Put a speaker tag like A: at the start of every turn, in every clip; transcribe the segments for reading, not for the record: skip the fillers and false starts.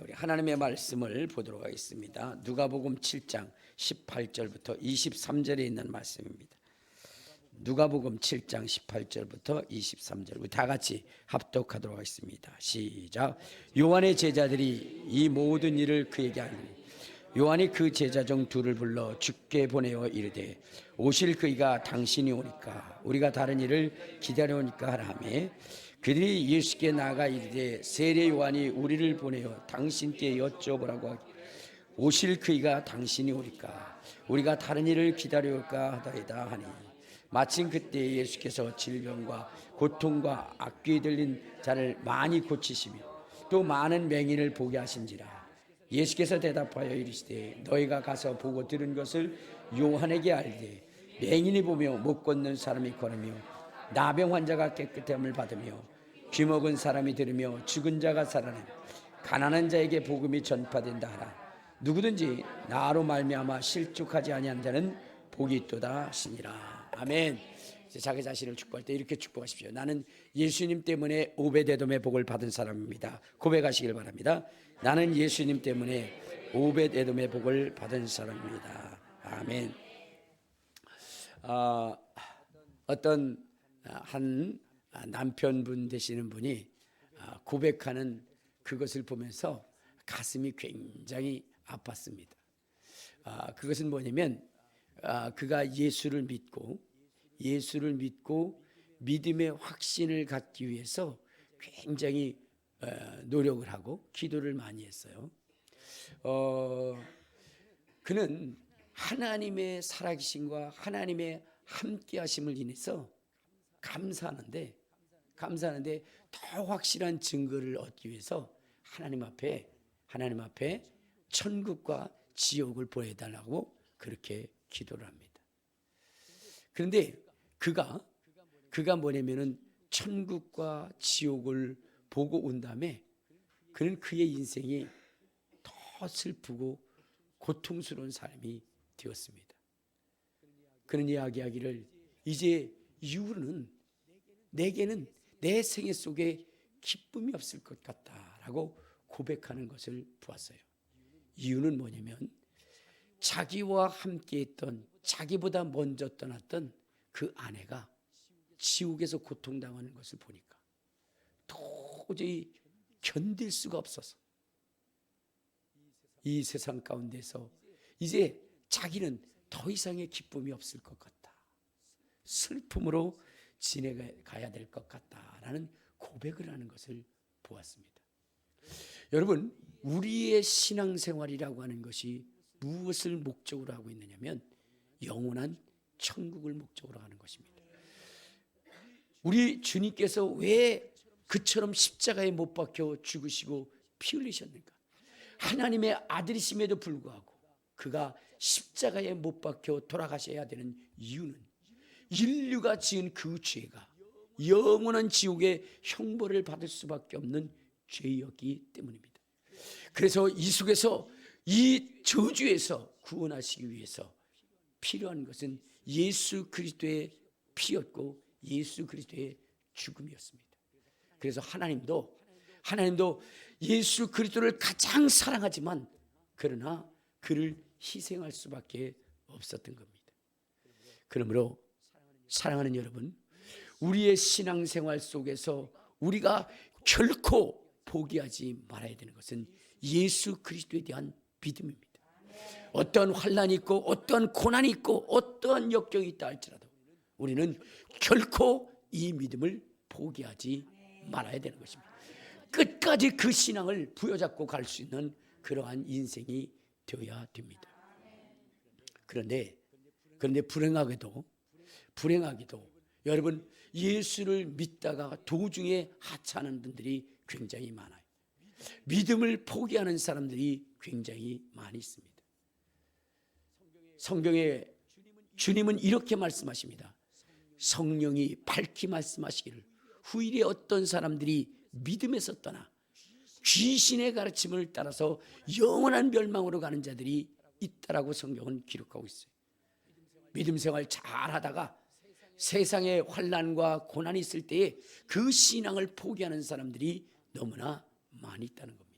A: 우리 하나님의 말씀을 보도록 하겠습니다. 누가복음 7장 18절부터 23절에 있는 말씀입니다. 누가복음 7장 18절부터 23절 우리 다 같이 합독하도록 하겠습니다. 시작. 요한의 제자들이 이 모든 일을 그에게 알리니 요한이 그 제자 중 둘을 불러 주께 보내어 이르되 오실 그이가 당신이 오니까 우리가 다른 일을 기다려오니까 하라 하며 그들이 예수께 나아가 이르되 세례 요한이 우리를 보내어 당신께 여쭤보라고 하기 오실 그이가 당신이 오니까 우리가 다른 일을 기다려올까 하다이다 하니 마침 그때 예수께서 질병과 고통과 악귀에 들린 자를 많이 고치시며 또 많은 맹인을 보게 하신지라. 예수께서 대답하여 이르시되 너희가 가서 보고 들은 것을 요한에게 알되 맹인이 보며 못 걷는 사람이 걸으며 나병 환자가 깨끗함을 받으며 귀먹은 사람이 들으며 죽은 자가 살아나며 가난한 자에게 복음이 전파된다 하라. 누구든지 나로 말미암아 실족하지 아니한 자는 복이 있도다 하시니라. 아멘. 자기 자신을 축복할 때 이렇게 축복하십시오. 나는 예수님 때문에 오벳에돔의 복을 받은 사람입니다. 고백하시길 바랍니다. 나는 예수님 때문에 오벳에돔의 복을 받은 사람입니다. 아멘. 어떤 한 남편분 되시는 분이 고백하는 그것을 보면서 가슴이 굉장히 아팠습니다. 그것은 뭐냐면 그가 예수를 믿고 믿음의 확신을 갖기 위해서 굉장히 노력을 하고 기도를 많이 했어요. 그는 하나님의 살아계심과 하나님의 함께하심을 인해서 감사하는데 더 확실한 증거를 얻기 위해서 하나님 앞에 천국과 지옥을 보여달라고 그렇게 기도를 합니다. 그런데 그가 뭐냐면은 천국과 지옥을 보고 온 다음에 그는 그의 인생이 더 슬프고 고통스러운 삶이 되었습니다. 그는 이야기하기를 이제 이후로는 내게는 내 생애 속에 기쁨이 없을 것 같다라고 고백하는 것을 보았어요. 이유는 뭐냐면 자기와 함께했던 자기보다 먼저 떠났던 그 아내가 지옥에서 고통당하는 것을 보니까 도저히 견딜 수가 없어서 이 세상 가운데서 이제 자기는 더 이상의 기쁨이 없을 것 같다. 슬픔으로 지내가야 될 것 같다라는 고백을 하는 것을 보았습니다. 여러분, 우리의 신앙생활이라고 하는 것이 무엇을 목적으로 하고 있느냐면 영원한 천국을 목적으로 하는 것입니다. 우리 주님께서 왜 그처럼 십자가에 못 박혀 죽으시고 피 흘리셨는가? 하나님의 아들이심에도 불구하고 그가 십자가에 못 박혀 돌아가셔야 되는 이유는 인류가 지은 그 죄가 영원한 지옥의 형벌을 받을 수밖에 없는 죄였기 때문입니다. 그래서 이 속에서 이 저주에서 구원하시기 위해서 필요한 것은 예수 그리스도의 피였고 예수 그리스도의 죽음이었습니다. 그래서 하나님도 예수 그리스도를 가장 사랑하지만 그러나 그를 희생할 수밖에 없었던 겁니다. 그러므로 사랑하는 여러분, 우리의 신앙생활 속에서 우리가 결코 포기하지 말아야 되는 것은 예수 그리스도에 대한 믿음입니다. 어떠한 환난이 있고 어떠한 고난이 있고 어떠한 역경이 있다 할지라도 우리는 결코 이 믿음을 포기하지 말아야 되는 것입니다. 끝까지 그 신앙을 부여잡고 갈 수 있는 그러한 인생이 되어야 됩니다. 그런데 불행하게도 여러분, 예수를 믿다가 도중에 하차하는 분들이 굉장히 많아요. 믿음을 포기하는 사람들이 굉장히 많이 있습니다. 성경에 주님은 이렇게 말씀하십니다. 성령이 밝히 말씀하시기를 후일에 어떤 사람들이 믿음에서 떠나 귀신의 가르침을 따라서 영원한 멸망으로 가는 자들이 있다라고 성경은 기록하고 있어요. 믿음 생활 잘하다가 세상에 환난과 고난이 있을 때에 그 신앙을 포기하는 사람들이 너무나 많이 있다는 겁니다.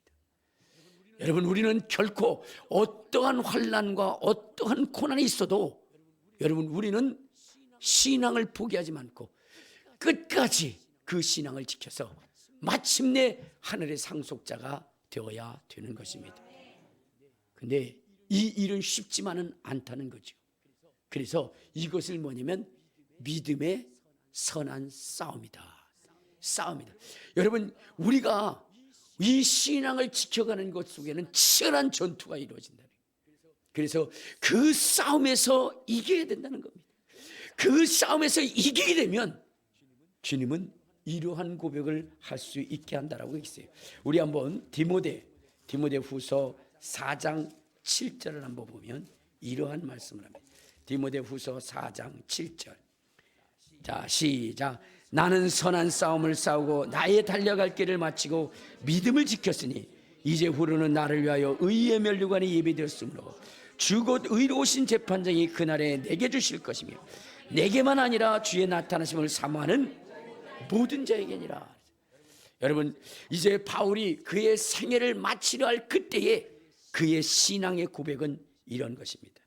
A: 여러분, 우리는 결코 어떠한 환난과 어떠한 고난이 있어도 여러분, 우리는 신앙을 포기하지 않고 끝까지 그 신앙을 지켜서 마침내 하늘의 상속자가 되어야 되는 것입니다. 근데 이 일은 쉽지만은 않다는 거죠. 그래서 이것을 뭐냐면 믿음의 선한 싸움이다. 싸움이다. 여러분, 우리가 이 신앙을 지켜가는 것 속에는 치열한 전투가 이루어진다. 그래서 그 싸움에서 이겨야 된다는 겁니다. 그 싸움에서 이기게 되면 주님은 이러한 고백을 할 수 있게 한다라고 했어요. 우리 한번 디모데후서 4장 7절을 한번 보면 이러한 말씀을 합니다. 디모데후서 4장 7절. 자, 시작. 나는 선한 싸움을 싸우고 나의 달려갈 길을 마치고 믿음을 지켰으니 이제 후로는 나를 위하여 의의 면류관이 예비되었으므로 주 곧 의로우신 재판장이 그날에 내게 주실 것이며 내게만 아니라 주의 나타나심을 사모하는 모든 자에게니라. 여러분, 이제 바울이 그의 생애를 마치려 할 그때에 그의 신앙의 고백은 이런 것입니다.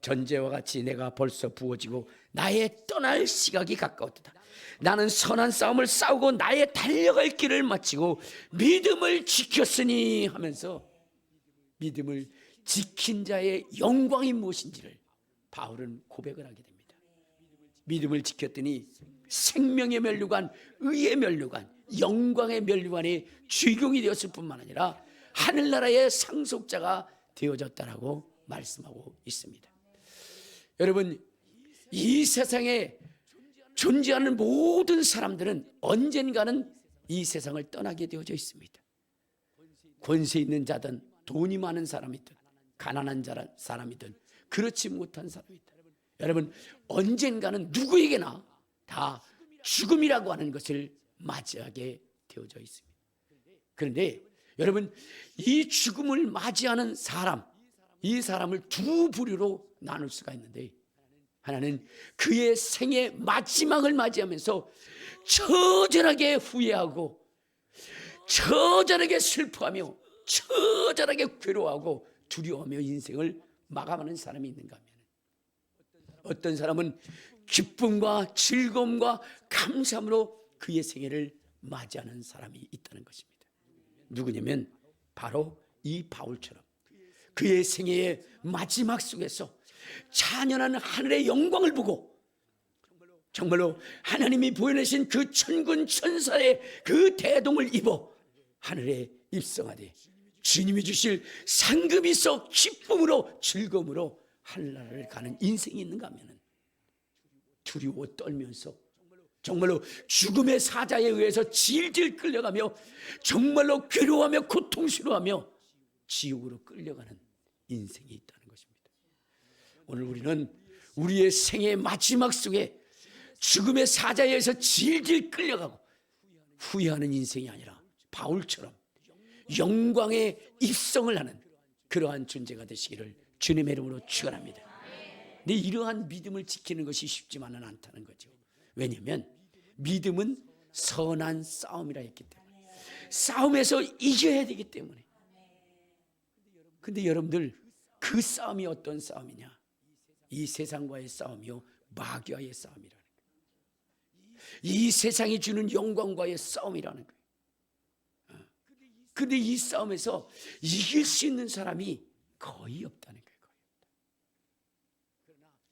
A: 전제와 같이 내가 벌써 부어지고 나의 떠날 시각이 가까웠다. 나는 선한 싸움을 싸우고 나의 달려갈 길을 마치고 믿음을 지켰으니 하면서 믿음을 지킨 자의 영광이 무엇인지를 바울은 고백을 하게 됩니다. 믿음을 지켰더니 생명의 면류관, 의의 면류관, 영광의 면류관이 주인공이 되었을 뿐만 아니라 하늘나라의 상속자가 되어졌다라고 말씀하고 있습니다. 여러분, 이 세상에 존재하는 모든 사람들은 언젠가는 이 세상을 떠나게 되어져 있습니다. 권세 있는 자든 돈이 많은 사람이든 가난한 사람이든 그렇지 못한 사람이든 여러분, 언젠가는 누구에게나 다 죽음이라고 하는 것을 맞이하게 되어져 있습니다. 그런데 여러분, 이 죽음을 맞이하는 사람, 이 사람을 두 부류로 나눌 수가 있는데, 하나는 그의 생의 마지막을 맞이하면서 처절하게 후회하고 처절하게 슬퍼하며 처절하게 괴로워하고 두려워하며 인생을 마감하는 사람이 있는가 하면, 어떤 사람은 기쁨과 즐거움과 감사함으로 그의 생애를 맞이하는 사람이 있다는 것입니다. 누구냐면 바로 이 바울처럼 그의 생애의 마지막 속에서 찬연한 하늘의 영광을 보고 정말로 하나님이 보여내신 그 천군 천사의 그 대동을 입어 하늘에 입성하되 주님이 주실 상급이 있어 기쁨으로 즐거움으로 하늘나라를 가는 인생이 있는가 하면 두려워 떨면서 정말로 죽음의 사자에 의해서 질질 끌려가며 정말로 괴로워하며 고통스러워하며 지옥으로 끌려가는 인생이 있다는 것입니다. 오늘 우리는 우리의 생의 마지막 속에 죽음의 사자에 의해서 질질 끌려가고 후회하는 인생이 아니라 바울처럼 영광의 입성을 하는 그러한 존재가 되시기를 주님의 이름으로 축원합니다. 근데 이러한 믿음을 지키는 것이 쉽지만은 않다는 거죠. 왜냐하면 믿음은 선한 싸움이라 했기 때문에, 싸움에서 이겨야 되기 때문에. 근데 여러분들, 그 싸움이 어떤 싸움이냐? 이 세상과의 싸움이요, 마귀와의 싸움이라는 거예요. 이 세상이 주는 영광과의 싸움이라는 거예요. 근데 이 싸움에서 이길 수 있는 사람이 거의 없다는 거예요.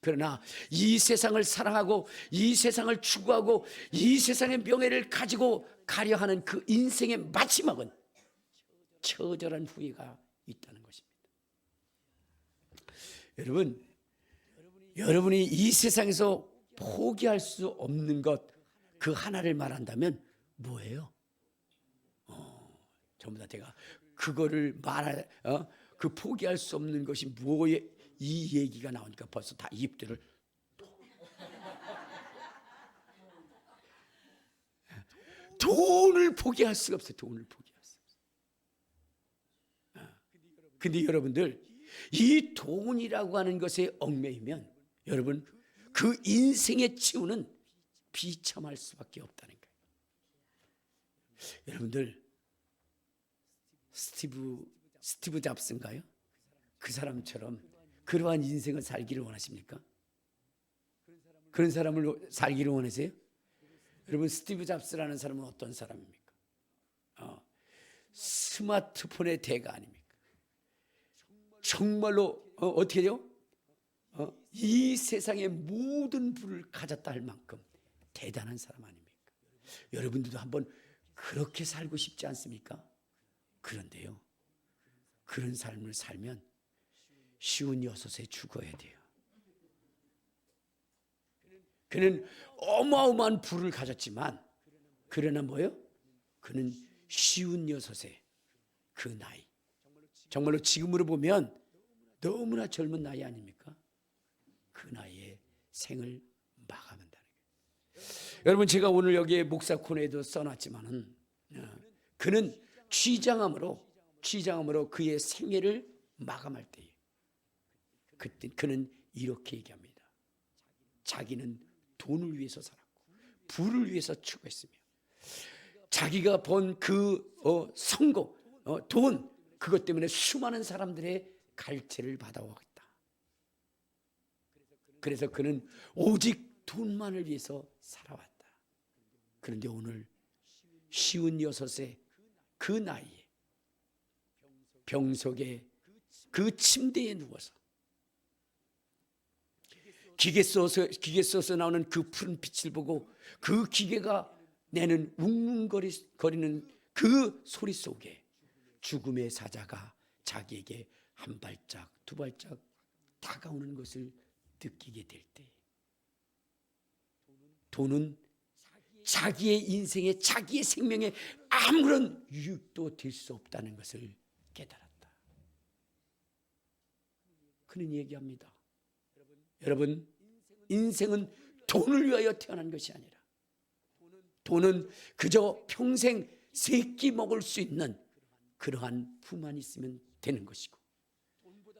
A: 그러나 이 세상을 사랑하고 이 세상을 추구하고 이 세상의 명예를 가지고 가려 하는 그 인생의 마지막은 처절한 후회가 있다는 것입니다. 여러분이 이 세상에서 포기할 수 없는 것, 그 하나를 말한다면 뭐예요? 전부 다 제가 그거를 그 포기할 수 없는 것이 뭐에, 이 얘기가 나오니까 벌써 다 입들을 돈을 포기할 수가 없어요. 돈을 포기할 수 없어요. 근데 여러분들, 이 돈이라고 하는 것에 얽매이면 여러분, 그 인생의 치유는 비참할 수밖에 없다는 거예요. 여러분들, 스티브 스티브 잡스인가요? 그 사람처럼 그러한 인생을 살기를 원하십니까? 그런 사람을 살기를 원하세요? 여러분, 스티브 잡스라는 사람은 어떤 사람입니까? 스마트폰의 대가 아닙니까? 정말로 어떻게 돼요? 이 세상의 모든 부를 가졌다 할 만큼 대단한 사람 아닙니까? 여러분들도 한번 그렇게 살고 싶지 않습니까? 그런데요, 그런 삶을 살면 쉬운 여섯에 죽어야 돼요. 그는 어마어마한 부를 가졌지만 그러나 뭐요? 그는 쉬운 여섯에 그 나이, 정말로 지금으로 보면 너무나 젊은 나이 아닙니까? 그 나이에 생을 마감한다는 거예요. 여러분, 제가 오늘 여기에 목사 코너에도 써놨지만은 그는 취장함으로 그의 생애를 마감할 때에 그때 그는 이렇게 얘기합니다. 자기는 돈을 위해서 살았고 부를 위해서 추구했으며 자기가 번 그 성공, 돈, 그것 때문에 수많은 사람들의 갈채를 받아왔다. 그래서 그는 오직 돈만을 위해서 살아왔다. 그런데 오늘 쉬운 여섯에 그 나이에 병석에 그 침대에 누워서 기계 쏘서 나오는 그 푸른 빛을 보고 그 기계가 내는 웅웅거리는 그 소리 속에 죽음의 사자가 자기에게 한 발짝 두 발짝 다가오는 것을 느끼게 될 때, 돈은 자기의 인생에 자기의 생명에 아무런 유익도 될 수 없다는 것을 깨달았다. 그는 얘기합니다. 여러분, 인생은 돈을 위하여 태어난 것이 아니라 돈은 그저 평생 세끼 먹을 수 있는 그러한 부만 있으면 되는 것이고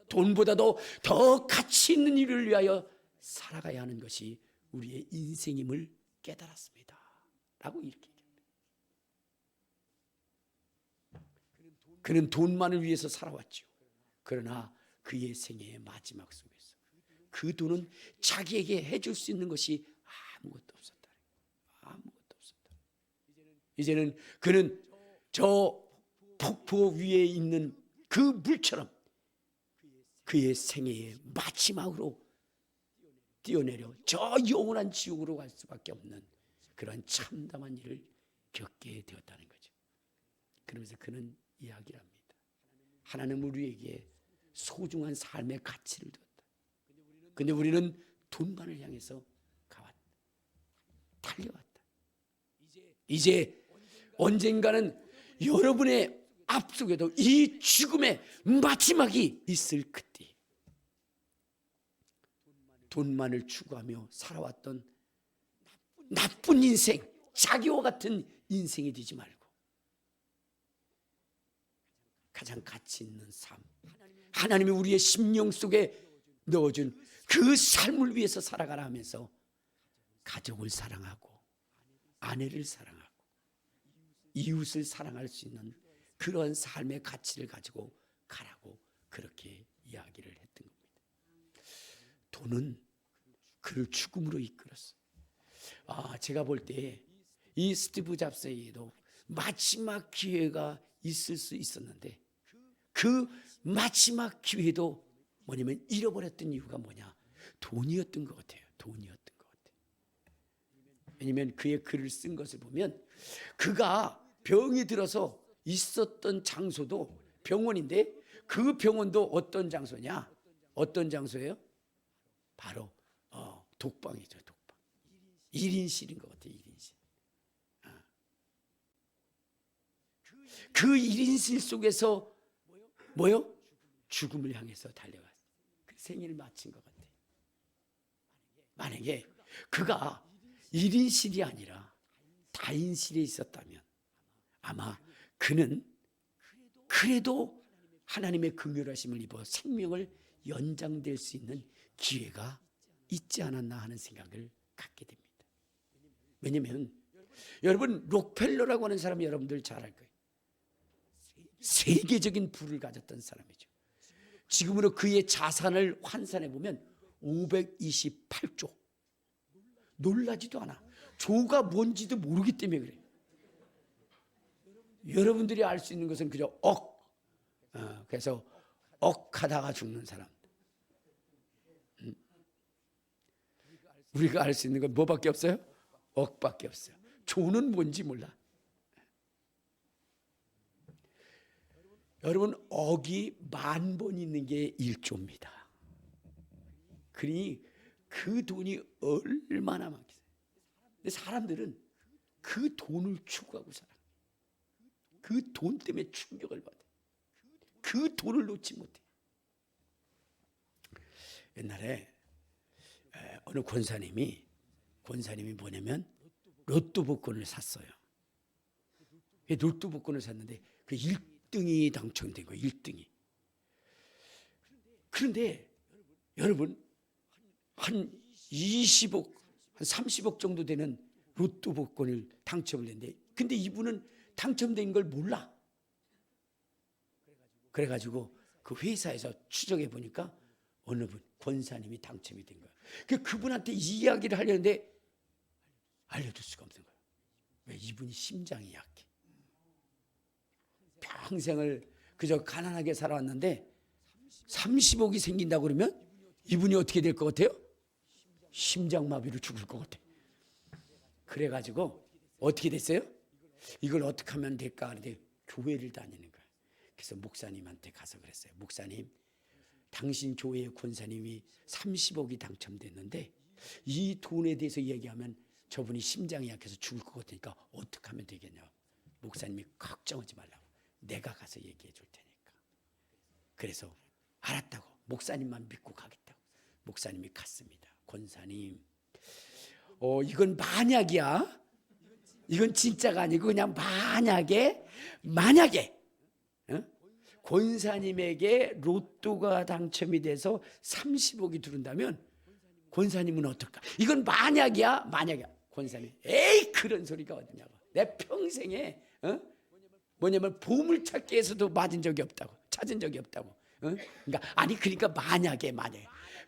A: 돈보다도 더 가치 있는 일을 위하여 살아가야 하는 것이 우리의 인생임을 깨달았습니다. 라고 이렇게 얘기합니다. 그는 돈만을 위해서 살아왔죠. 그러나 그의 생애의 마지막 속에서 그 돈은 자기에게 해줄 수 있는 것이 아무것도 없었다. 아무것도 없었다. 이제는 그는 저 폭포 위에 있는 그 물처럼 그의 생애의 마지막으로 뛰어내려 저 영원한 지옥으로 갈 수밖에 없는 그러한 참담한 일을 겪게 되었다는 거죠. 그러면서 그는 이야기를 합니다. 하나님 우리에게 소중한 삶의 가치를 줬다. 근데 우리는 돈만을 향해서 달려왔다. 이제 언젠가는 여러분의 앞속에도 이 죽음의 마지막이 있을 그때 돈만을 추구하며 살아왔던 나쁜 인생, 자기와 같은 인생이 되지 말고 가장 가치 있는 삶, 하나님이 우리의 심령 속에 넣어준 그 삶을 위해서 살아가라 하면서 가족을 사랑하고 아내를 사랑하고 이웃을 사랑할 수 있는 그러한 삶의 가치를 가지고 가라고 그렇게 이야기를 했던 겁니다. 돈은 그를 죽음으로 이끌었어. 제가 볼 때 이 스티브 잡스에게도 마지막 기회가 있을 수 있었는데 그 마지막 기회도 뭐냐면 잃어버렸던 이유가 뭐냐? 돈이었던 것 같아요. 돈이었던 것 같아요. 왜냐하면 그의 글을 쓴 것을 보면 그가 병이 들어서 있었던 장소도 병원인데 그 병원도 어떤 장소냐? 어떤 장소예요? 바로 독방이죠. 독방. 1인실인 것 같아요. 1인실. 그 1인실 속에서 뭐요? 죽음을 향해서 달려갔어요. 그 생일을 마친 것 같아요. 만약에 그가 1인실이 아니라 다인실에 있었다면 아마 그는 그래도 하나님의 긍휼하심을 입어 생명을 연장될 수 있는 기회가 있지 않았나 하는 생각을 갖게 됩니다. 왜냐하면 여러분 록펠러라고 하는 사람 여러분들 잘 알 거예요. 세계적인 부를 가졌던 사람이죠. 지금으로 그의 자산을 환산해 보면 528조. 놀라지도 않아. 조가 뭔지도 모르기 때문에 그래. 여러분들이 알 수 있는 것은 그저 그래서 억하다가 죽는 사람. 우리가 알 수 있는 건 뭐밖에 없어요? 억밖에 없어요. 조는 뭔지 몰라. 여러분, 억이 10,000번 있는 게 1조입니다. 그러니 그 돈이 얼마나 많겠어요. 근데 사람들은 그 돈을 추구하고 살아. 그 돈 때문에 충격을 받아. 그 돈을 놓지 못해. 옛날에 어느 권사님이 뭐냐면 로또 복권을 샀어요. 로또 복권을 샀는데 그 1등이 당첨된 거예요. 1등이. 그런데 여러분, 한 20억, 한 30억 정도 되는 로또 복권을 당첨을 했는데, 근데 이분은 당첨된 걸 몰라. 그래가지고 그 회사에서 추적해 보니까 어느 분 권사님이 당첨이 된 거야. 그분한테 이야기를 하려는데 알려줄 수가 없는 거야. 왜? 이분이 심장이 약해. 평생을 그저 가난하게 살아왔는데 30억이 생긴다고 그러면 이분이 어떻게 될 것 같아요? 심장마비로 죽을 것 같아. 그래가지고 어떻게 됐어요? 이걸 어떻게 하면 될까 하는데 교회를 다니는 거야. 그래서 목사님한테 가서 그랬어요. 목사님, 당신 교회의 권사님이 30억이 당첨됐는데 이 돈에 대해서 얘기하면 저분이 심장이 약해서 죽을 것 같으니까 어떻게 하면 되겠냐. 목사님이 걱정하지 말라고, 내가 가서 얘기해 줄 테니까. 그래서 알았다고, 목사님만 믿고 가겠다고. 목사님이 갔습니다. 권사님, 이건 만약이야. 이건 진짜가 아니고 그냥 만약에 권사님에게 로또가 당첨이 돼서 30억이 들어온다면 권사님은 어떨까? 이건 만약이야. 권사님, 에이, 그런 소리가 어디냐고. 내 평생에 뭐냐면 보물찾기에서도 찾은 적이 없다고. 그러니까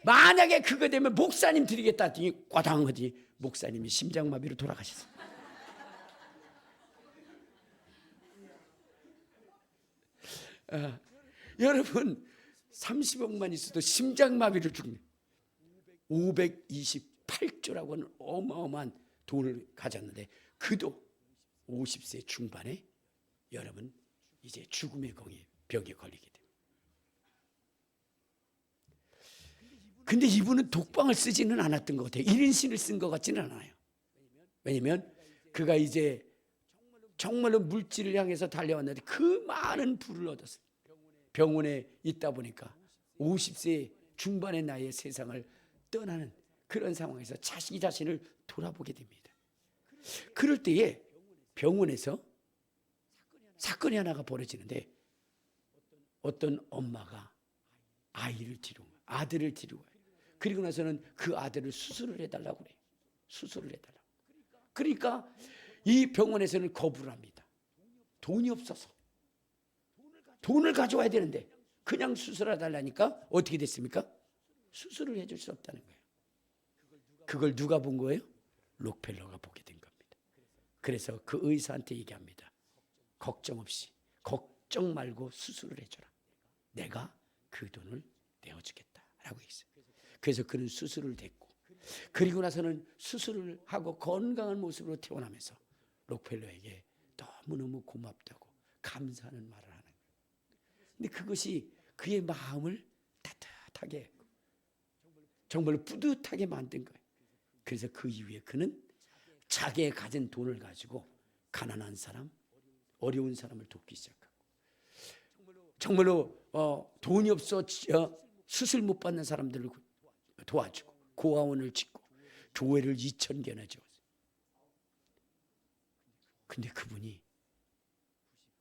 A: 만약에 그거 되면 목사님 드리겠다 했더니 꽈당하더니 목사님이 심장마비로 돌아가셨어요. 여러분, 30억만 있어도 심장마비를 죽네. 528조라고 하는 어마어마한 돈을 가졌는데 그도 50세 중반에 여러분 이제 죽음의 벽에 걸리게 됩니다. 근데 이분은 독방을 쓰지는 않았던 것 같아요. 1인실을 쓴 것 같지는 않아요. 왜냐하면 그가 이제 정말로 물질을 향해서 달려왔는데 그 많은 부를 얻었어요. 병원에 있다 보니까 50세 중반의 나이에 세상을 떠나는 그런 상황에서 자기 자신을 돌아보게 됩니다. 그럴 때에 병원에서 사건이 하나가 벌어지는데 어떤 엄마가 아들을 데리고 와요. 그리고 나서는 그 아들을 수술을 해달라고 그래요. 그러니까 이 병원에서는 거부를 합니다. 돈이 없어서. 돈을 가져와야 되는데 그냥 수술해달라니까 어떻게 됐습니까? 수술을 해줄 수 없다는 거예요. 그걸 누가 본 거예요? 록펠러가 보게 된 겁니다. 그래서 그 의사한테 얘기합니다. 걱정 말고 수술을 해줘라. 내가 그 돈을 내어주겠다라고 했어요. 그래서 그는 수술을 됐고, 그리고 나서는 수술을 하고 건강한 모습으로 태어나면서 록펠러에게 너무너무 고맙다고 감사하는 말을 하는 거예요. 근데 그것이 그의 마음을 따뜻하게 했고 정말로 뿌듯하게 만든 거예요. 그래서 그 이후에 그는 자기의 가진 돈을 가지고 가난한 사람, 어려운 사람을 돕기 시작하고, 정말로 돈이 없어 수술 못 받는 사람들을 도와주고 고아원을 짓고 교회를 2,000개나 지었어요. 근데 그분이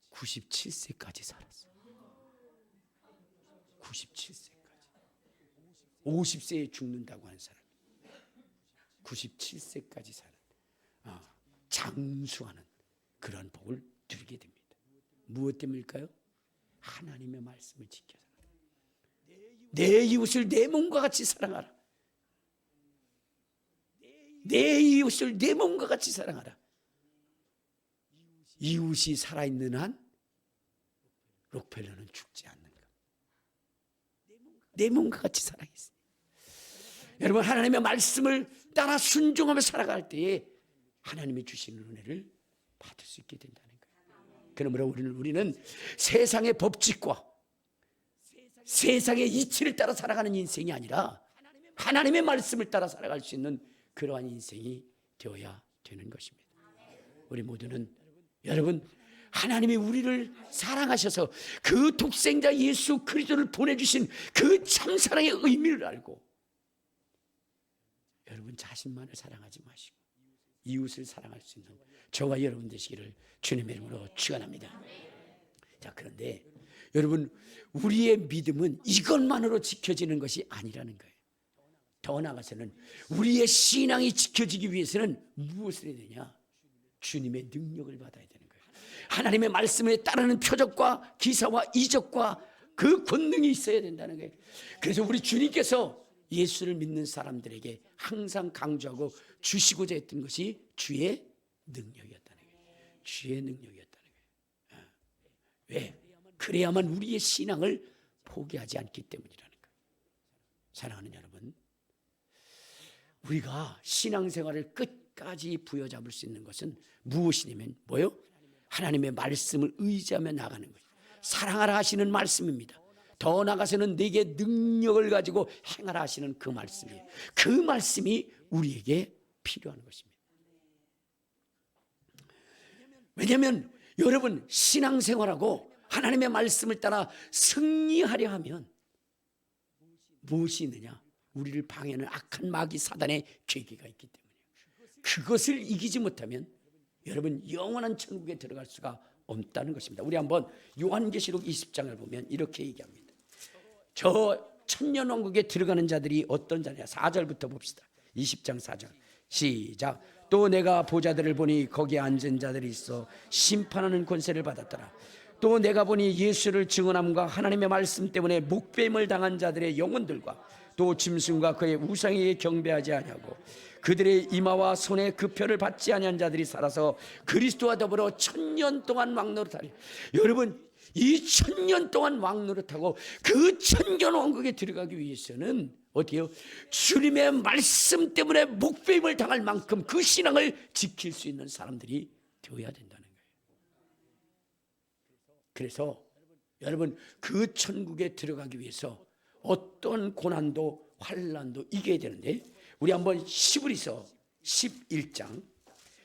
A: 97세까지 살았어요. 97세까지. 50세에 죽는다고 하는 사람 97세까지 사는 장수하는 그런 복을 누리게 됩니다. 무엇 때문일까요? 하나님의 말씀을 지켜서 내 이웃을 내 몸과 같이 사랑하라. 내 이웃을 내 몸과 같이 사랑하라. 이웃이 살아있는 한 록펠러는 죽지 않는가. 내 몸과 같이 사랑했어요. 여러분, 하나님의 말씀을 따라 순종하며 살아갈 때에 하나님이 주시는 은혜를 받을 수 있게 된다는 거예요. 그러므로 우리는 세상의 법칙과 세상의 이치를 따라 살아가는 인생이 아니라 하나님의 말씀을 따라 살아갈 수 있는 그러한 인생이 되어야 되는 것입니다. 우리 모두는 여러분, 하나님이 우리를 사랑하셔서 그 독생자 예수 그리스도를 보내주신 그 참사랑의 의미를 알고 여러분 자신만을 사랑하지 마시고 이웃을 사랑할 수 있는 저와 여러분 되시기를 주님의 이름으로 축원합니다. 자, 그런데 여러분, 우리의 믿음은 이것만으로 지켜지는 것이 아니라는 거예요. 더 나아가서는 우리의 신앙이 지켜지기 위해서는 무엇을 해야 되냐? 주님의 능력을 받아야 되는 거예요. 하나님의 말씀에 따르는 표적과 기사와 이적과 그 권능이 있어야 된다는 거예요. 그래서 우리 주님께서 예수를 믿는 사람들에게 항상 강조하고 주시고자 했던 것이 주의 능력이었다는 거예요. 주의 능력이었다는 거예요. 왜? 그래야만 우리의 신앙을 포기하지 않기 때문이라는 거예요. 사랑하는 여러분, 우리가 신앙생활을 끝까지 부여잡을 수 있는 것은 무엇이냐면 뭐요? 하나님의 말씀을 의지하며 나가는 거예요. 사랑하라 하시는 말씀입니다. 더 나아가서는 내게 능력을 가지고 행하라 하시는 그 말씀이에요. 그 말씀이 우리에게 필요한 것입니다. 왜냐하면 여러분, 신앙생활하고 하나님의 말씀을 따라 승리하려 하면 무엇이 있느냐? 우리를 방해하는 악한 마귀 사단의 계기가 있기 때문이에요. 그것을 이기지 못하면 여러분 영원한 천국에 들어갈 수가 없다는 것입니다. 우리 한번 요한계시록 20장을 보면 이렇게 얘기합니다. 저 천년왕국에 들어가는 자들이 어떤 자냐? 4절부터 봅시다. 20장 4절 시작. 또 내가 보좌들을 보니 거기에 앉은 자들이 있어 심판하는 권세를 받았더라. 또 내가 보니 예수를 증언함과 하나님의 말씀 때문에 목배임을 당한 자들의 영혼들과 또 짐승과 그의 우상에게 경배하지 아니하고 그들의 이마와 손에 그 표를 받지 아니한 자들이 살아서 그리스도와 더불어 1000년 동안 왕노릇하리. 여러분, 이 1000년 동안 왕노릇하고 그 천년왕국에 들어가기 위해서는 어때요? 주님의 말씀 때문에 목배임을 당할 만큼 그 신앙을 지킬 수 있는 사람들이 되어야 된다는 거예요. 그래서 여러분, 그 천국에 들어가기 위해서 어떤 고난도 환난도 이겨야 되는데, 우리 한번 시브리서 11장,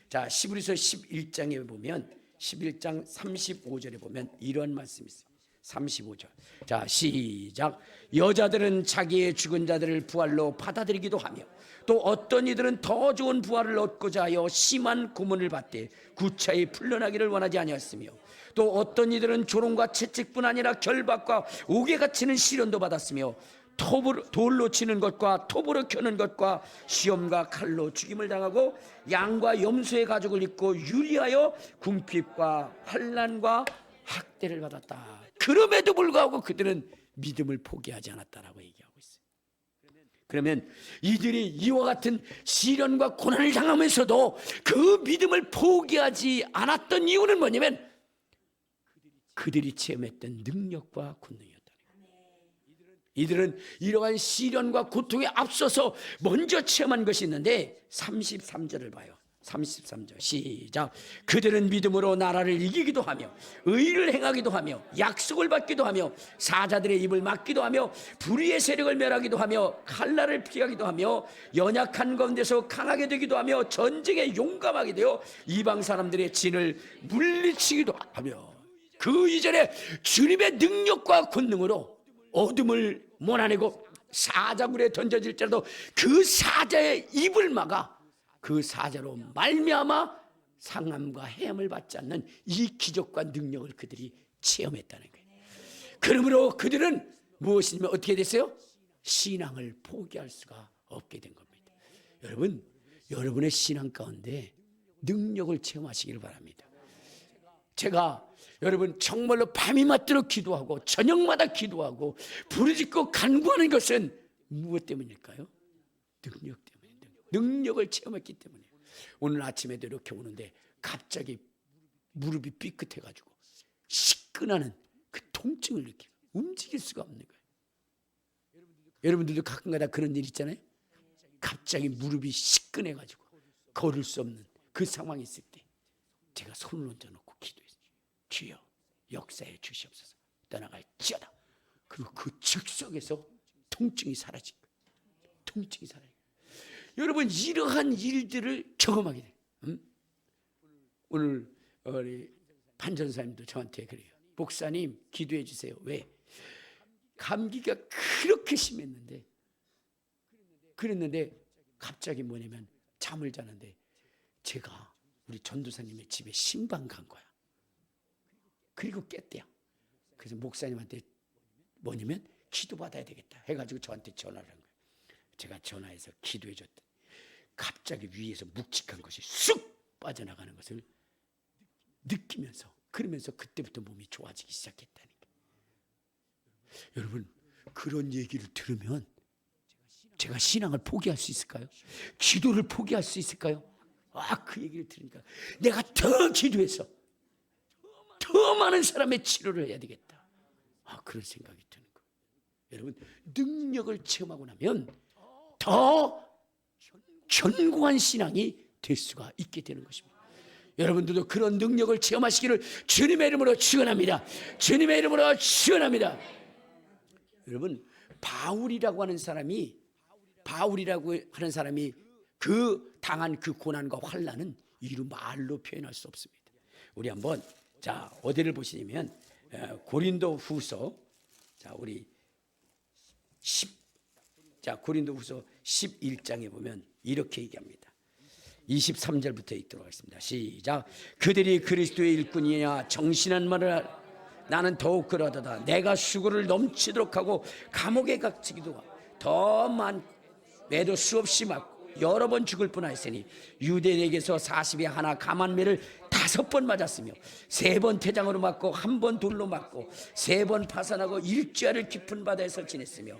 A: 자 시브리서 11장에 보면 11장 35절에 보면 이런 말씀이 있어요. 35절. 자 시작. 여자들은 자기의 죽은 자들을 부활로 받아들이기도 하며 또 어떤 이들은 더 좋은 부활을 얻고자 하여 심한 고문을 받되 구차히 풀려나기를 원하지 아니하였으며 또 어떤 이들은 조롱과 채찍뿐 아니라 결박과 옥에 갇히는 시련도 받았으며 돌로 치는 것과 톱으로 켜는 것과 시험과 칼로 죽임을 당하고 양과 염소의 가죽을 입고 유리하여 궁핍과 환난과 학대를 받았다. 그럼에도 불구하고 그들은 믿음을 포기하지 않았다라고 얘기하고 있어요. 그러면 이들이 이와 같은 시련과 고난을 당하면서도 그 믿음을 포기하지 않았던 이유는 뭐냐면 그들이 체험했던 능력과 권능이었다. 이들은 이러한 시련과 고통에 앞서서 먼저 체험한 것이 있는데 33절을 봐요. 33절 시작. 그들은 믿음으로 나라를 이기기도 하며 의를 행하기도 하며 약속을 받기도 하며 사자들의 입을 막기도 하며 불의의 세력을 멸하기도 하며 칼날을 피하기도 하며 연약한 가운데서 강하게 되기도 하며 전쟁에 용감하게 되어 이방 사람들의 진을 물리치기도 하며 그 이전에 주님의 능력과 권능으로 어둠을 몰아내고 사자굴에 던져질지라도 그 사자의 입을 막아 그 사자로 말미암아 상함과 해함을 받지 않는 이 기적과 능력을 그들이 체험했다는 거예요. 그러므로 그들은 무엇이냐면 어떻게 됐어요? 신앙을 포기할 수가 없게 된 겁니다. 여러분, 여러분의 신앙 가운데 능력을 체험하시기를 바랍니다. 제가 여러분 정말로 밤이 맞도록 기도하고 저녁마다 기도하고 부르짖고 간구하는 것은 무엇 때문일까요? 능력 때문에. 능력을 체험했기 때문에. 오늘 아침에도 이렇게 오는데 갑자기 무릎이 삐끗해가지고 시끈하는 그 통증을 느끼고 움직일 수가 없는 거예요. 여러분들도 가끔가다 그런 일 있잖아요. 갑자기 무릎이 시끈해가지고 걸을 수 없는 그 상황이 있을 때 제가 손을 얹어놓고 기도했어요. 주여 역사해 주시옵소서. 떠나갈지어다. 그리고 그 즉석에서 통증이 사라진 거예요. 통증이 사라진 거예요. 여러분 이러한 일들을 경험하게 돼요. 오늘 우리 판전사님도 저한테 그래요. 목사님 기도해 주세요. 왜? 감기가 그렇게 심했는데 그랬는데 갑자기 뭐냐면 잠을 자는데 제가 우리 전도사님의 집에 신방 간 거야. 그리고 깼대요. 그래서 목사님한테 뭐냐면 기도받아야 되겠다 해가지고 저한테 전화를 한 거예요. 제가 전화해서 기도해 줬더니 갑자기 위에서 묵직한 것이 쑥 빠져나가는 것을 느끼면서 그러면서 그때부터 몸이 좋아지기 시작했다는 거예요. 여러분 그런 얘기를 들으면 제가 신앙을 포기할 수 있을까요? 기도를 포기할 수 있을까요? 그 얘기를 들으니까 내가 더 기도해서 더 많은 사람의 치료를 해야 되겠다. 그런 생각이 드는 거예요. 여러분 능력을 체험하고 나면 더 견고한 신앙이 될 수가 있게 되는 것입니다. 여러분들도 그런 능력을 체험하시기를 주님의 이름으로 축원합니다. 주님의 이름으로 축원합니다. 여러분 바울이라고 하는 사람이 그 당한 그 고난과 환난은 이루 말로 표현할 수 없습니다. 우리 한번 자 어디를 보시냐면 고린도후서 우리 고린도후서 11장에 보면 이렇게 얘기합니다. 23절부터 읽도록 하겠습니다. 시작. 그들이 그리스도의 일꾼이냐 정신한 말을 나는 더욱 그러하다. 내가 수고를 넘치도록 하고 감옥에 갇히기도 더 매도 수없이 맞고 여러 번 죽을 뻔하였으니 유대인에게서 40에 하나 감한 매를 5번 맞았으며 3번 태장으로 맞고 1번 돌로 맞고 3번 파산하고 일주일을 깊은 바다에서 지냈으며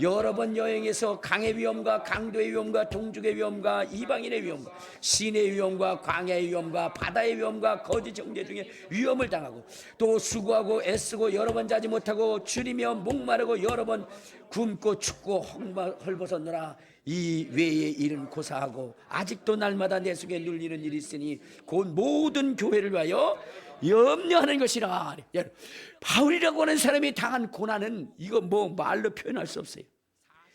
A: 여러 번 여행해서 강의 위험과 강도의 위험과 동족의 위험과 이방인의 위험과 신의 위험과 광야의 위험과 바다의 위험과 거짓 정죄 중에 위험을 당하고 또 수고하고 애쓰고 여러 번 자지 못하고 줄이며 목마르고 여러 번 굶고 춥고 헐벗었노라. 이 외의 일은 고사하고 아직도 날마다 내 속에 눌리는 일이 있으니 곧 모든 교회를 위하여 염려하는 것이라. 바울이라고 하는 사람이 당한 고난은 이거 말로 표현할 수 없어요.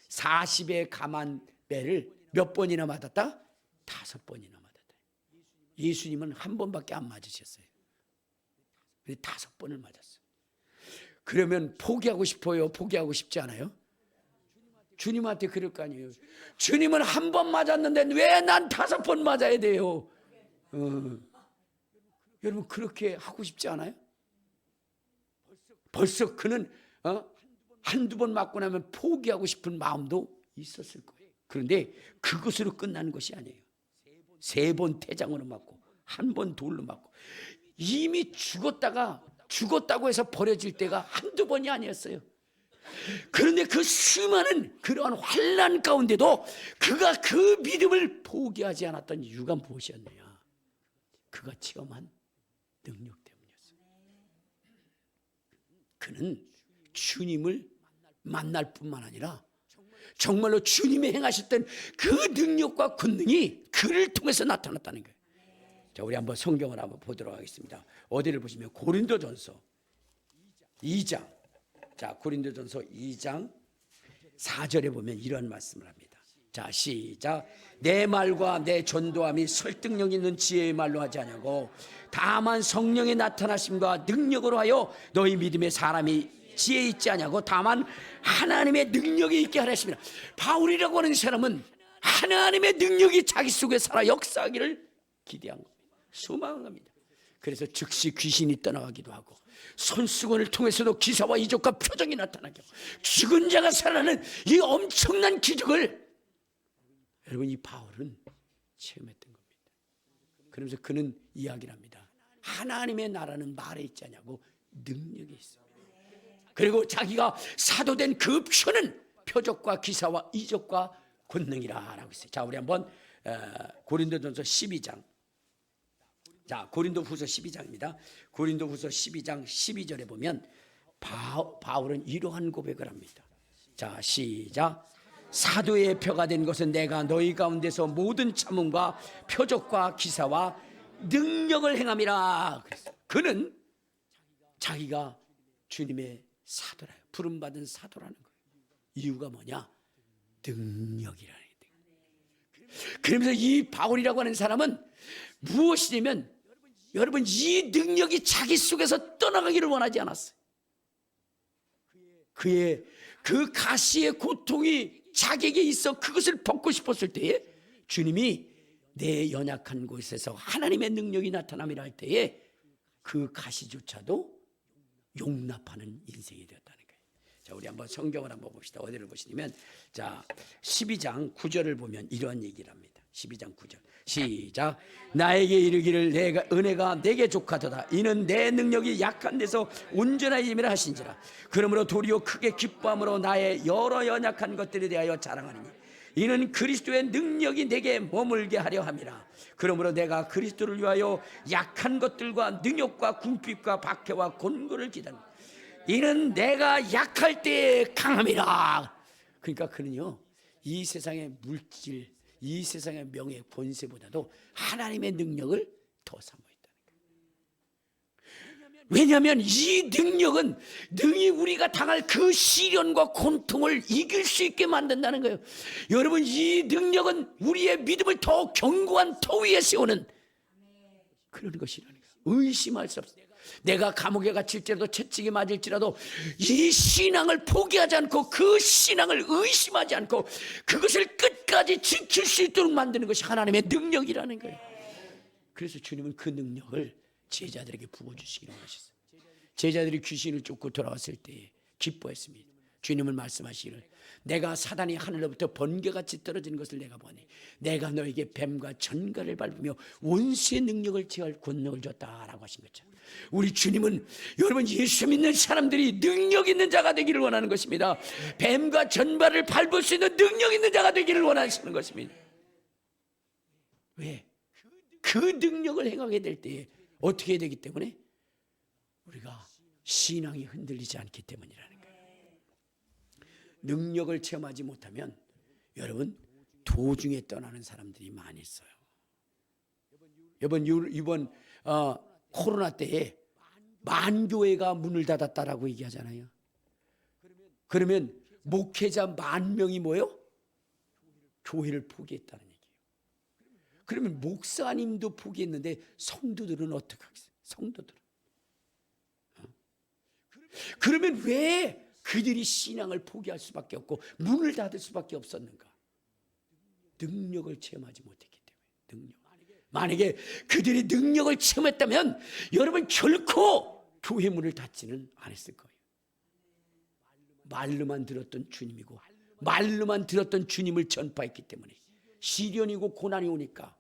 A: 40에 감한 매를 몇 번이나 맞았다? 5번이나 맞았다. 예수님은 1번밖에 안 맞으셨어요. 근데 5번을 맞았어요. 그러면 포기하고 싶어요? 포기하고 싶지 않아요? 주님한테 그럴 거 아니에요. 주님은 1번 맞았는데 왜 난 5번 맞아야 돼요? 여러분 그렇게 하고 싶지 않아요? 벌써 그는 한두 번 맞고 나면 포기하고 싶은 마음도 있었을 거예요. 그런데 그것으로 끝나는 것이 아니에요. 3번 태장으로 맞고 1번 돌로 맞고 이미 죽었다고 해서 버려질 때가 한두 번이 아니었어요. 그런데 그 수많은 그러한 환난 가운데도 그가 그 믿음을 포기하지 않았던 이유가 무엇이었느냐? 그가 체험한 능력 때문이었어요. 그는 주님을 만날 뿐만 아니라 정말로 주님이 행하셨던 그 능력과 권능이 그를 통해서 나타났다는 거예요. 자, 우리 한번 성경을 한번 보도록 하겠습니다. 어디를 보시면 고린도전서 2장. 자, 고린도전서 2장 4절에 보면 이런 말씀을 합니다. 자, 시작. 내 말과 내 전도함이 설득력 있는 지혜의 말로 하지 않냐고 다만 성령의 나타나심과 능력으로 하여 너희 믿음의 사람이 지혜 있지 않냐고 다만 하나님의 능력이 있게 하셨습니다. 바울이라고 하는 사람은 하나님의 능력이 자기 속에 살아 역사하기를 기대한 겁니다. 소망한 겁니다. 그래서 즉시 귀신이 떠나가기도 하고 손수건을 통해서도 기사와 이적과 표정이 나타나게 하고 죽은 자가 살아나는 이 엄청난 기적을 여러분 이 바울은 체험했던 겁니다. 그러면서 그는 이야기를 합니다. 하나님의 나라는 말에 있지 않냐고 능력이 있습니다. 그리고 자기가 사도된 그 표는 표적과 기사와 이적과 권능이라 라고 있어요. 자, 우리 한번 고린도전서 12장. 자, 고린도후서 12장입니다. 고린도후서 12장 12절에 보면 바울은 이러한 고백을 합니다. 자, 시작. 사도의 표가 된 것은 내가 너희 가운데서 모든 참음과 표적과 기사와 능력을 행함이라. 그는 자기가 주님의 사도라, 부름받은 사도라는 거예요. 이유가 뭐냐? 능력이라는 거예요. 그러면서 이 바울이라고 하는 사람은 무엇이냐면, 여러분, 이 능력이 자기 속에서 떠나가기를 원하지 않았어요. 그의 그 가시의 고통이 자기에게 있어 그것을 벗고 싶었을 때에 주님이 내 연약한 곳에서 하나님의 능력이 나타남이라 할 때에 그 가시조차도 용납하는 인생이 되었다는 거예요. 자, 우리 한번 성경을 한번 봅시다. 어디를 보시냐면, 자, 12장 9절을 보면 이러한 얘기를 합니다. 12장 9절 시작. 나에게 이르기를 내가 은혜가 내게 족하도다. 이는 내 능력이 약한 데서 온전하심이라 하신지라. 그러므로 도리어 크게 기뻐함으로 나의 여러 연약한 것들에 대하여 자랑하리니 이는 그리스도의 능력이 내게 머물게 하려 함이라. 그러므로 내가 그리스도를 위하여 약한 것들과 능욕과 궁핍과 박해와 곤고를 기다린다. 이는 내가 약할 때에 강함이라. 그러니까 그는요, 이 세상의 물질, 이 세상의 명예, 권세보다도 하나님의 능력을 더 사모했다는 거예요. 왜냐하면 이 능력은 능히 우리가 당할 그 시련과 고통을 이길 수 있게 만든다는 거예요. 여러분, 이 능력은 우리의 믿음을 더 견고한 터 위에 세우는 그런 것이라는 거예요. 의심할 수 없어요. 내가 감옥에 갇힐지라도 채찍에 맞을지라도 이 신앙을 포기하지 않고 그 신앙을 의심하지 않고 그것을 끝까지 지킬 수 있도록 만드는 것이 하나님의 능력이라는 거예요. 그래서 주님은 그 능력을 제자들에게 부어주시기로 하셨어요. 제자들이 귀신을 쫓고 돌아왔을 때 기뻐했습니다. 주님은 말씀하시기를 내가 사단이 하늘로부터 번개같이 떨어지는 것을 내가 보니 내가 너에게 뱀과 전갈을 밟으며 원수의 능력을 제할 권능을 줬다라고 하신 거죠. 우리 주님은 여러분 예수 믿는 사람들이 능력 있는 자가 되기를 원하는 것입니다. 뱀과 전갈을 밟을 수 있는 능력 있는 자가 되기를 원하시는 것입니다. 왜? 그 능력을 행하게 될 때에 어떻게 되기 때문에? 우리가 신앙이 흔들리지 않기 때문이라는 거예요. 능력을 체험하지 못하면 여러분 도중에 떠나는 사람들이 많이 있어요. 이번 코로나 때에 만교회가 문을 닫았다라고 얘기하잖아요. 그러면 목회자 10,000명이 뭐예요? 교회를 포기했다는 얘기예요. 그러면 목사님도 포기했는데 성도들은 어떻게 하겠어요? 성도들은. 그러면 왜 그들이 신앙을 포기할 수밖에 없고 문을 닫을 수밖에 없었는가? 능력을 체험하지 못했기 때문에. 만약에 그들이 능력을 체험했다면 여러분 결코 교회 문을 닫지는 않았을 거예요. 말로만 들었던 주님이고 말로만 들었던 주님을 전파했기 때문에 시련이고 고난이 오니까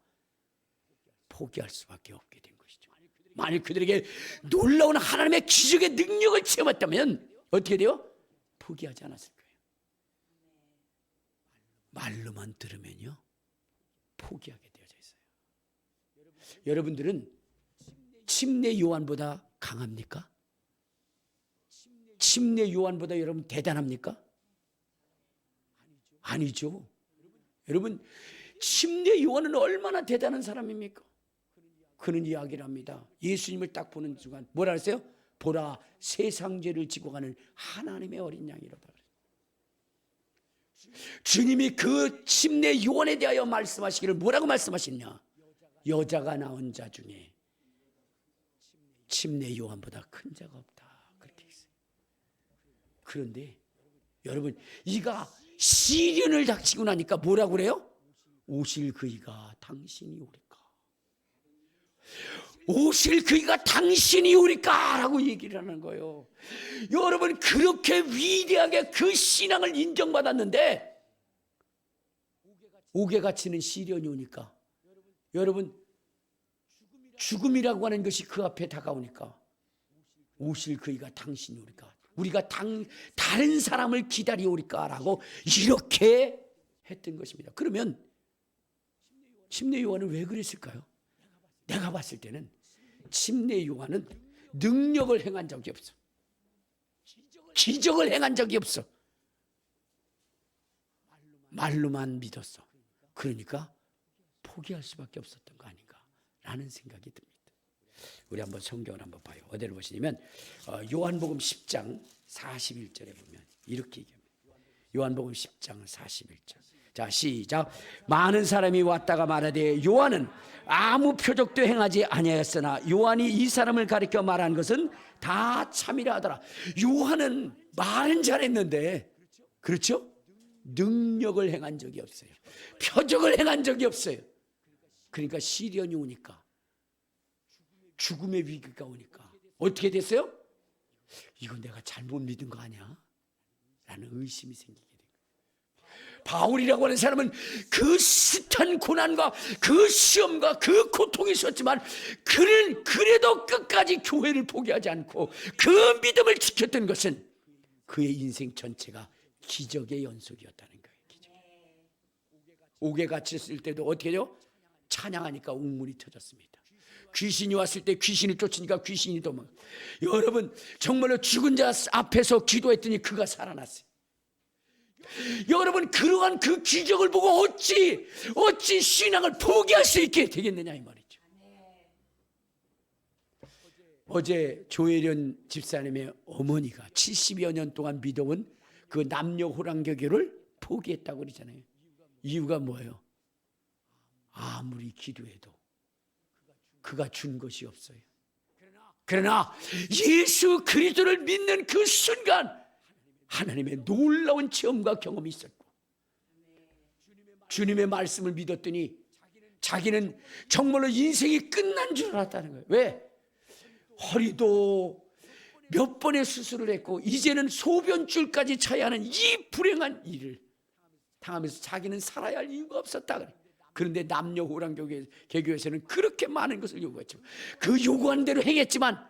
A: 포기할 수밖에 없게 된 것이죠. 만약 그들에게 놀라운 하나님의 기적의 능력을 체험했다면 어떻게 돼요? 포기하지 않았을 거예요. 말로만 들으면요 포기하게 되어져 있어요. 여러분들은 침례 요한보다 강합니까? 침례 요한보다 여러분 대단합니까? 아니죠. 여러분 침례 요한은 얼마나 대단한 사람입니까? 그는 이야기를 합니다. 예수님을 딱 보는 순간 뭐라 했어요? 보라 세상 죄를 지고 가는 하나님의 어린 양이로다. 주님이 그 침례 요한에 대하여 말씀하시기를 뭐라고 말씀하시냐? 여자가 낳은 자 중에 침례 요한보다 큰 자가 없다. 그렇게 했어요. 그런데 여러분 이가 시련을 닥치고 나니까 뭐라고 그래요? 오실 그이가 당신이 오리까. 오실 그이가 당신이 오리까 라고 얘기를 하는 거예요. 여러분 그렇게 위대하게 그 신앙을 인정받았는데 옥에 갇히는 시련이 오니까 여러분 죽음이라고 하는 것이 그 앞에 다가오니까 오실 그이가 당신이오리까 우리가 다른 사람을 기다리오리까라고 이렇게 했던 것입니다. 그러면 침례 요한은 왜 그랬을까요? 내가 봤을 때는 침례 요한은 능력을 행한 적이 없어. 기적을 행한 적이 없어. 말로만 믿었어. 그러니까 포기할 수밖에 없었던 거 아닌가라는 생각이 듭니다. 우리 한번 성경을 한번 봐요. 어디를 보시냐면 요한복음 10장 41절에 보면 이렇게 얘기합니다. 요한복음 10장 41절. 자, 시작. 많은 사람이 왔다가 말하되 요한은 아무 표적도 행하지 아니하였으나 요한이 이 사람을 가리켜 말한 것은 다 참이라 하더라. 요한은 말은 잘했는데, 그렇죠? 능력을 행한 적이 없어요. 표적을 행한 적이 없어요. 그러니까 시련이 오니까, 죽음의 위기가 오니까 어떻게 됐어요? 이거 내가 잘못 믿은 거 아니야? 라는 의심이 생기게 된 거예요. 바울이라고 하는 사람은 그 숱한 고난과 그 시험과 그 고통이 있었지만 그는 그래도 끝까지 교회를 포기하지 않고 그 믿음을 지켰던 것은 그의 인생 전체가 기적의 연속이었다는 거예요. 기적. 옥에 갇혔을 때도 어떻게 해요? 찬양하니까 옥문이 터졌습니다. 귀신이 왔을 때 귀신이 쫓으니까 귀신이 도망. 여러분 정말로 죽은 자 앞에서 기도했더니 그가 살아났어요. 여러분 그러한 그 기적을 보고 어찌 신앙을 포기할 수 있게 되겠느냐 이 말이죠. 어제 조혜련 집사님의 어머니가 70여 년 동안 믿어온 그 남녀 호랑교교를 포기했다고 그러잖아요. 이유가 뭐예요? 아무리 기도해도 그가 준 것이 없어요. 그러나 예수 그리스도를 믿는 그 순간 하나님의 놀라운 체험과 경험이 있었고 주님의 말씀을 믿었더니 자기는 정말로 인생이 끝난 줄 알았다는 거예요. 왜? 허리도 몇 번의 수술을 했고 이제는 소변줄까지 차야 하는 이 불행한 일을 당하면서 자기는 살아야 할 이유가 없었다 그래요. 그런데 남녀 호랑 개교에서는 그렇게 많은 것을 요구했지만 그 요구한 대로 행했지만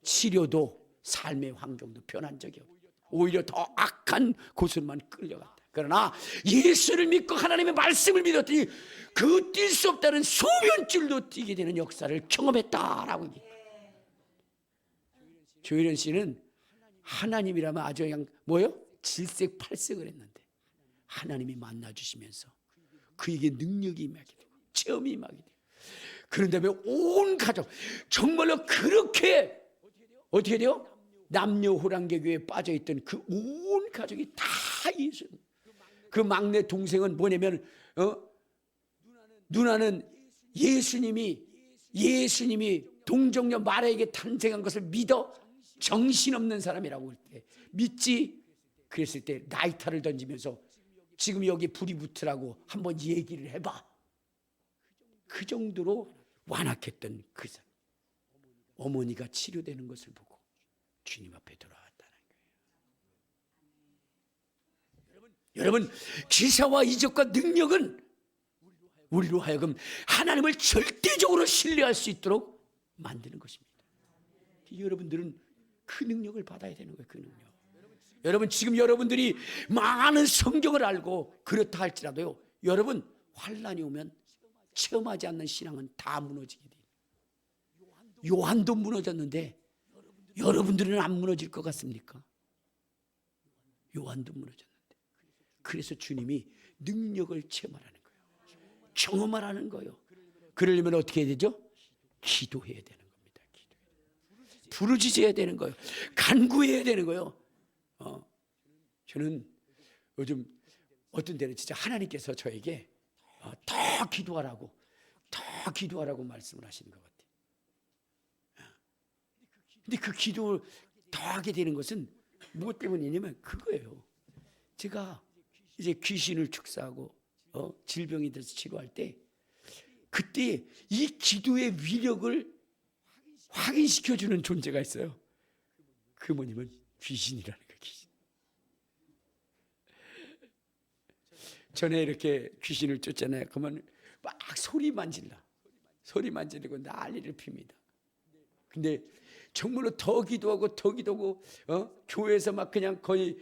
A: 치료도 삶의 환경도 변한 적이 없다. 오히려 더 악한 곳으로만 끌려갔다. 그러나 예수를 믿고 하나님의 말씀을 믿었더니 그 뛸 수 없다는 소변줄도 뛰게 되는 역사를 경험했다라고 얘기해요. 조혜련 씨는 하나님이라면 아주 그냥 뭐예요? 질색팔색을 했는데 하나님이 만나주시면서 그에게 능력이 임하게 되고 체험이 임하게 되고 그런 다음에 온 가족 정말로 그렇게 어떻게 돼요? 남녀 호랑개교에 빠져있던 그 온 가족이 다 예수. 그 막내 동생은 뭐냐면 누나는 예수님이 동정녀 마리아에게 탄생한 것을 믿어 정신없는 사람이라고 할 때 믿지? 그랬을 때 나이타를 던지면서 지금 여기 불이 붙으라고 한번 얘기를 해봐. 그 정도로 완악했던 그 사람. 어머니가 치료되는 것을 보고 주님 앞에 돌아왔다는 거예요. 여러분 기사와 이적과 능력은 우리로 하여금 하나님을 절대적으로 신뢰할 수 있도록 만드는 것입니다. 여러분들은 그 능력을 받아야 되는 거예요. 그 능력. 여러분 지금 여러분들이 많은 성경을 알고 그렇다 할지라도요. 여러분 환난이 오면 체험하지 않는 신앙은 다 무너지게 돼요. 요한도 무너졌는데 여러분들은 안 무너질 것 같습니까? 요한도 무너졌는데 그래서 주님이 능력을 체험하라는 거예요. 경험하라는 거예요. 그러려면 어떻게 해야 되죠? 기도해야 되는 겁니다. 부르짖어야 되는 거예요. 간구해야 되는 거예요. 저는 요즘 어떤 때는 진짜 하나님께서 저에게 더 기도하라고 말씀을 하시는 것 같아요. 근데 그 기도를 더 하게 되는 것은 무엇 때문이냐면 그거예요. 제가 이제 귀신을 축사하고 질병이 돼서 치료할 때 그때 이 기도의 위력을 확인시켜주는 존재가 있어요. 그 뭐냐면 귀신이라는 거예요. 귀신. 전에 이렇게 귀신을 쫓잖아요. 그러면 막 소리만 질러. 소리만 지르고 난리를 핍니다. 근데 정말로 더 기도하고 더 기도하고 교회에서 막 그냥 거의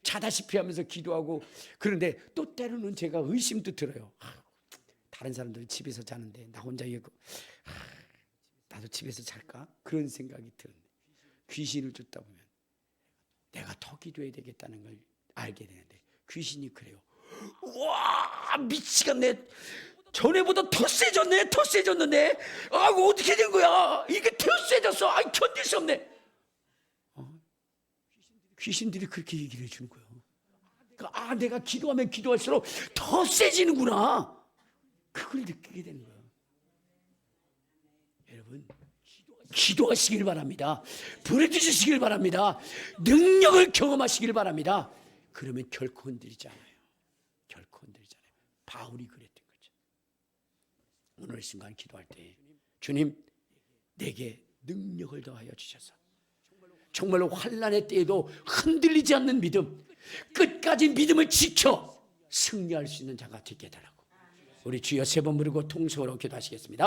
A: 자다시피 하면서 기도하고, 그런데 또 때로는 제가 의심도 들어요. 다른 사람들은 집에서 자는데 나 혼자 이거 나도 집에서 잘까? 그런 생각이 드는데, 귀신을 쫓다 보면 내가 더 기도해야 되겠다는 걸 알게 되는데, 귀신이 그래요. 와, 미치겠네. 전에보다 더 세졌네. 더 세졌는데 아이고 어떻게 된 거야? 이게 더 세졌어. 아, 견딜 수 없네. 귀신들이 그렇게 얘기를 해주는 거예요. 그러니까 내가 기도하면 기도할수록 더 세지는구나, 그걸 느끼게 되는 거예요. 여러분, 기도하시길 바랍니다. 부르짖으시길 바랍니다. 능력을 경험하시길 바랍니다. 그러면 결코 흔들리지 않아요. 결코 흔들리지 않아요. 바울이 그랬던 거죠. 오늘 이 순간 기도할 때, 주님 내게 능력을 더하여 주셔서 정말로 환난의 때에도 흔들리지 않는 믿음, 끝까지 믿음을 지켜 승리할 수 있는 자가 되게 해달라고 우리 주여 세 번 부르고 통성으로 기도하시겠습니다.